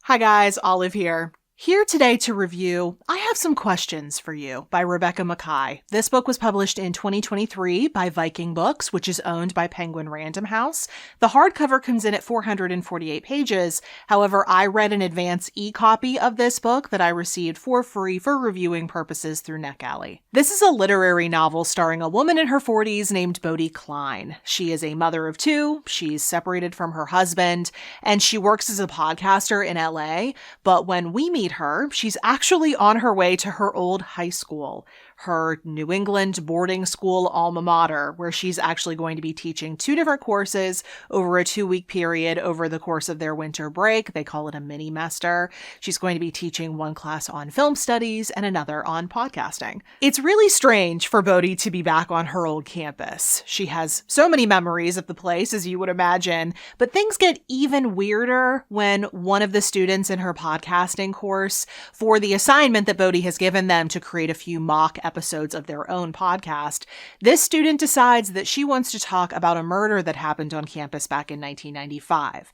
Hi guys, Olive here. Here today to review I Have Some Questions for You by Rebecca Makkai. This book was published in 2023 by Viking Books, which is owned by Penguin Random House. The hardcover comes in at 448 pages. However, I read an advance e-copy of this book that I received for free for reviewing purposes through NetGalley. This is a literary novel starring a woman in her 40s named Bodhi Klein. She is a mother of two, she's separated from her husband, and she works as a podcaster in LA, but when we meet her, she's actually on her way to her old high school, her New England boarding school alma mater, where she's actually going to be teaching two different courses over a 2-week period over the course of their winter break. They call it a mini-mester. She's going to be teaching one class on film studies and another on podcasting. It's really strange for Bodhi to be back on her old campus. She has so many memories of the place, as you would imagine, but things get even weirder when one of the students in her podcasting course, for the assignment that Bodhi has given them to create a few mock episodes of their own podcast, this student decides that she wants to talk about a murder that happened on campus back in 1995.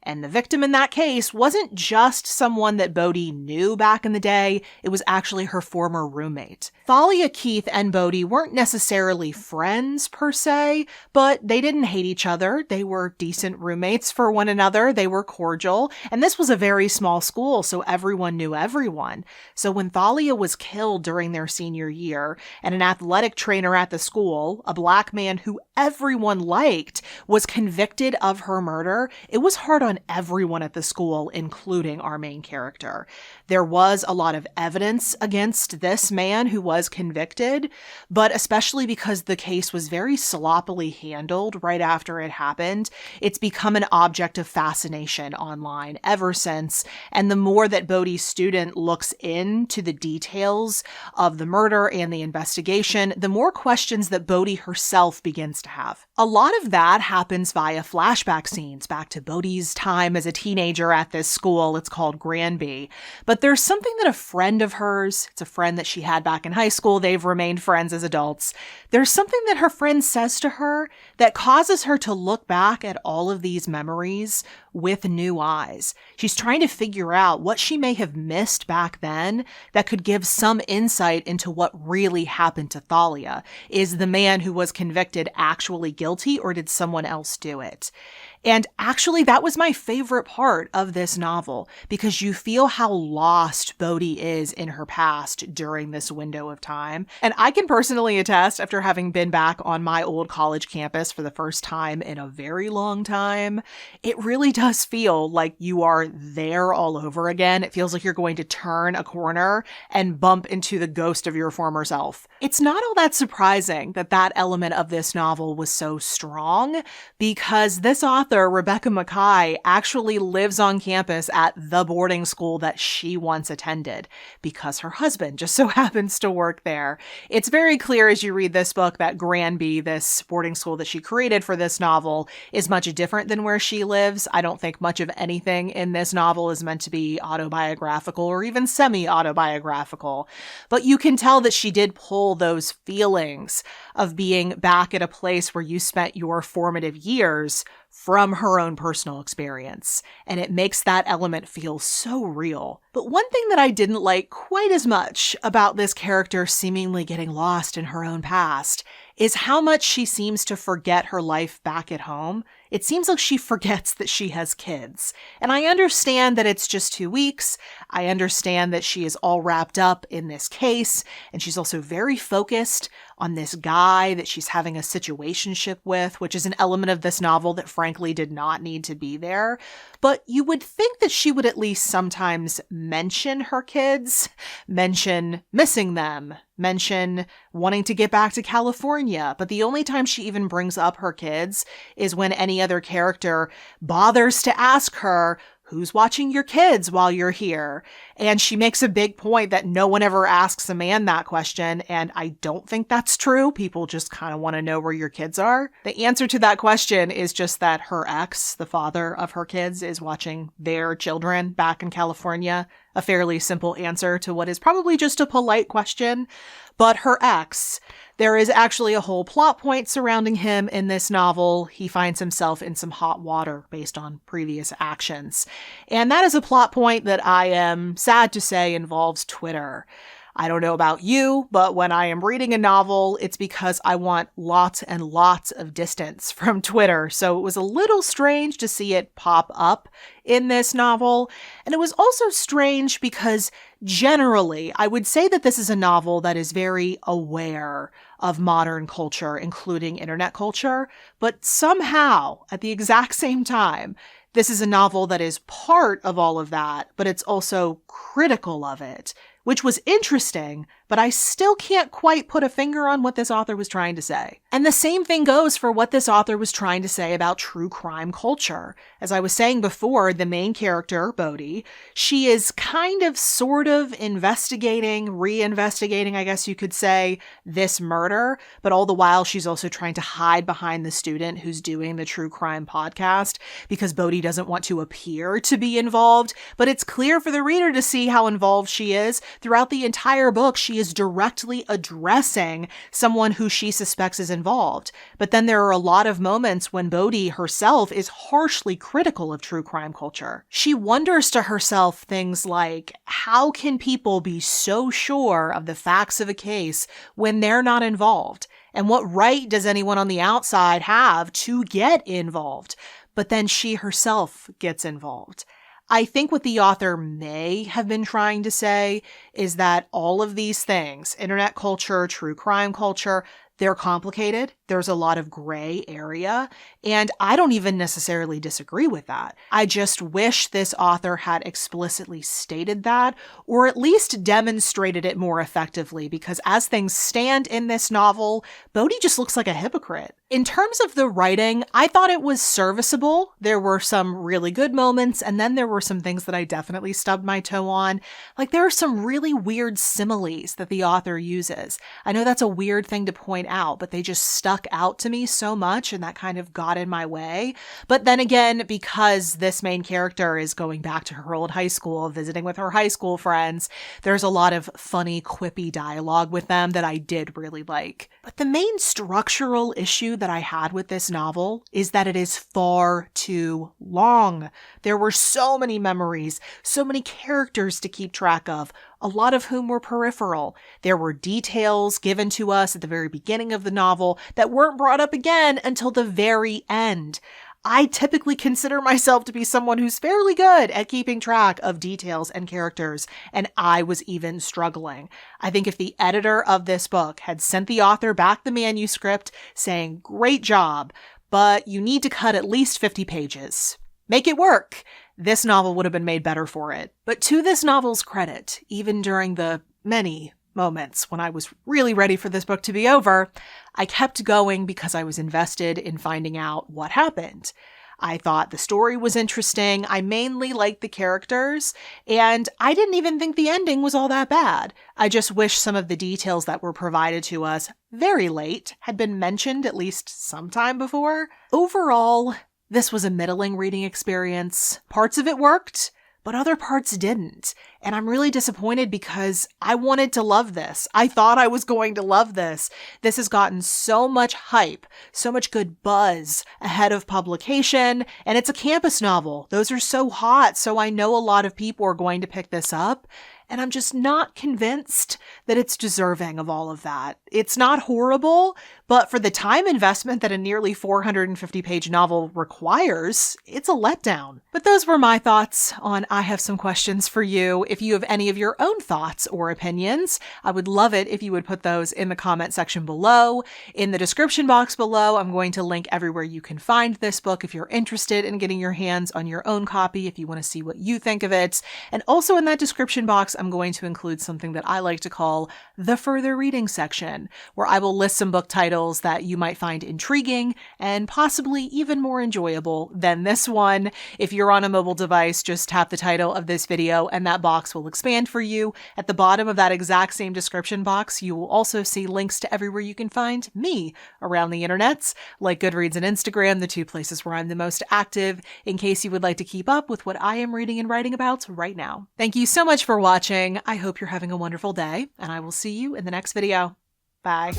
And the victim in that case wasn't just someone that Bodhi knew back in the day, it was actually her former roommate. Thalia, Keith, and Bodhi weren't necessarily friends per se, but they didn't hate each other. They were decent roommates for one another. They were cordial. And this was a very small school, so everyone knew everyone. So when Thalia was killed during their senior year, and an athletic trainer at the school, a black man who everyone liked, was convicted of her murder, it was hard on everyone at the school, including our main character. There was a lot of evidence against this man who was convicted, but especially because the case was very sloppily handled right after it happened, it's become an object of fascination online ever since. And the more that Bodhi's student looks into the details of the murder and the investigation, the more questions that Bodhi herself begins to have. A lot of that happens via flashback scenes back to Bodhi's time as a teenager at this school. It's called Granby. But there's something that a friend of hers, it's a friend that she had back in high school, they've remained friends as adults. There's something that her friend says to her that causes her to look back at all of these memories with new eyes. She's trying to figure out what she may have missed back then that could give some insight into what really happened to Thalia. Is the man who was convicted actually guilty, or did someone else do it? And actually, that was my favorite part of this novel, because you feel how lost Bodhi is in her past during this window of time. And I can personally attest, after having been back on my old college campus for the first time in a very long time, it really does feel like you are there all over again. It feels like you're going to turn a corner and bump into the ghost of your former self. It's not all that surprising that that element of this novel was so strong, because this author, Rebecca Makkai, actually lives on campus at the boarding school that she once attended because her husband just so happens to work there. It's very clear as you read this book that Granby, this boarding school that she created for this novel, is much different than where she lives. I don't think much of anything in this novel is meant to be autobiographical or even semi-autobiographical, but you can tell that she did pull those feelings of being back at a place where you spent your formative years from her own personal experience, and it makes that element feel so real. But one thing that I didn't like quite as much about this character seemingly getting lost in her own past is how much she seems to forget her life back at home. It seems like she forgets that she has kids. And I understand that it's just 2 weeks. I understand that she is all wrapped up in this case, and she's also very focused on this guy that she's having a situationship with, which is an element of this novel that frankly did not need to be there. But you would think that she would at least sometimes mention her kids, mention missing them, mention wanting to get back to California. But the only time she even brings up her kids is when any other character bothers to ask her, who's watching your kids while you're here? And she makes a big point that no one ever asks a man that question, and I don't think that's true. People just kind of want to know where your kids are. The answer to that question is just that her ex, the father of her kids, is watching their children back in California. a fairly simple answer to what is probably just a polite question. But her ex, there is actually a whole plot point surrounding him in this novel. He finds himself in some hot water based on previous actions. And that is a plot point that I am sad to say involves Twitter. I don't know about you, but when I am reading a novel, it's because I want lots and lots of distance from Twitter. So it was a little strange to see it pop up in this novel. And it was also strange because generally, I would say that this is a novel that is very aware of modern culture, including internet culture. But somehow, at the exact same time, this is a novel that is part of all of that, but it's also critical of it, which was interesting, but I still can't quite put a finger on what this author was trying to say. And the same thing goes for what this author was trying to say about true crime culture. As I was saying before, the main character, Bodhi, she is kind of sort of reinvestigating, I guess you could say, this murder, but all the while she's also trying to hide behind the student who's doing the true crime podcast because Bodhi doesn't want to appear to be involved, but it's clear for the reader to see how involved she is. Throughout the entire book, she is directly addressing someone who she suspects is involved. But then there are a lot of moments when Bodhi herself is harshly critical of true crime culture. She wonders to herself things like, how can people be so sure of the facts of a case when they're not involved? And what right does anyone on the outside have to get involved? But then she herself gets involved. I think what the author may have been trying to say is that all of these things, internet culture, true crime culture, they're complicated. There's a lot of gray area, and I don't even necessarily disagree with that. I just wish this author had explicitly stated that, or at least demonstrated it more effectively, because as things stand in this novel, Bodhi just looks like a hypocrite. In terms of the writing, I thought it was serviceable. There were some really good moments, and then there were some things that I definitely stubbed my toe on. Like, there are some really weird similes that the author uses. I know that's a weird thing to point out, but they just stuck out to me so much, and that kind of got in my way. But then again, because this main character is going back to her old high school, visiting with her high school friends, there's a lot of funny, quippy dialogue with them that I did really like. But the main structural issue that I had with this novel is that it is far too long. There were so many memories, so many characters to keep track of, a lot of whom were peripheral. There were details given to us at the very beginning of the novel that weren't brought up again until the very end. I typically consider myself to be someone who's fairly good at keeping track of details and characters, and I was even struggling. I think if the editor of this book had sent the author back the manuscript saying, "Great job, but you need to cut at least 50 pages. Make it work," this novel would have been made better for it. But to this novel's credit, even during the many moments when I was really ready for this book to be over, I kept going because I was invested in finding out what happened. I thought the story was interesting. I mainly liked the characters, and I didn't even think the ending was all that bad. I just wish some of the details that were provided to us very late had been mentioned at least sometime before. Overall, this was a middling reading experience. Parts of it worked, but other parts didn't. And I'm really disappointed because I wanted to love this. I thought I was going to love this. This has gotten so much hype, so much good buzz ahead of publication, and it's a campus novel. Those are so hot, so I know a lot of people are going to pick this up. And I'm just not convinced that it's deserving of all of that. It's not horrible, but for the time investment that a nearly 450-page novel requires, it's a letdown. But those were my thoughts on I Have Some Questions for You. If you have any of your own thoughts or opinions, I would love it if you would put those in the comment section below. In the description box below, I'm going to link everywhere you can find this book if you're interested in getting your hands on your own copy, if you want to see what you think of it. And also in that description box, I'm going to include something that I like to call the further reading section, where I will list some book titles that you might find intriguing and possibly even more enjoyable than this one. If you're on a mobile device, just tap the title of this video and that box will expand for you. At the bottom of that exact same description box, you will also see links to everywhere you can find me around the internets, like Goodreads and Instagram, the two places where I'm the most active, in case you would like to keep up with what I am reading and writing about right now. Thank you so much for watching. I hope you're having a wonderful day, and I will see you in the next video. Bye.